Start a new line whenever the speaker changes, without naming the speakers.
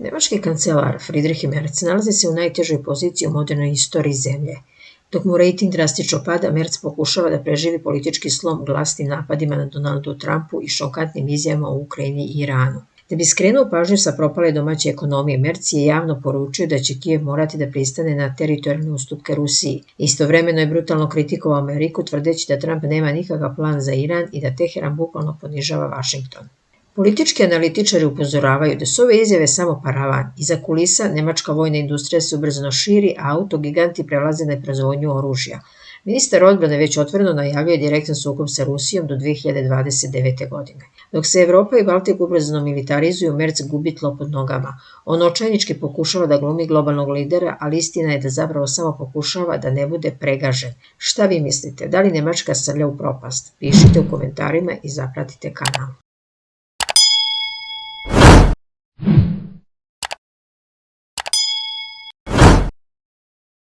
Nemački kancelar Friedrich Merz nalazi se u najtežoj poziciji u modernoj istoriji zemlje. Dok mu rejting drastično pada, Merz pokušava da preživi politički slom glasnim napadima na Donaldu Trumpu i šokantnim izjavama o Ukrajini i Iranu. Da bi skrenuo pažnju sa propale domaće ekonomije, Merz je javno poručio da će Kijev morati da pristane na teritorijalne ustupke Rusiji. Istovremeno je brutalno kritikovao Ameriku, tvrdeći da Trump nema nikakav plan za Iran i da Teheran bukvalno ponižava Vašington. Politički analitičari upozoravaju da su ove izjave samo paravan. Iza kulisa nemačka vojna industrija se ubrzano širi, a autogiganti prelaze na proizvodnju oružja. Ministar odbrane već otvoreno najavljuje direktan sukob sa Rusijom do 2029. godine. Dok se Evropa i Baltik ubrzano militarizuju, Merz gubi tlo pod nogama. On očajnički pokušava da glumi globalnog lidera, ali istina je da zapravo samo pokušava da ne bude pregažen. Šta vi mislite? Da li Nemačka srlja u propast? Pišite u komentarima i zapratite kanal.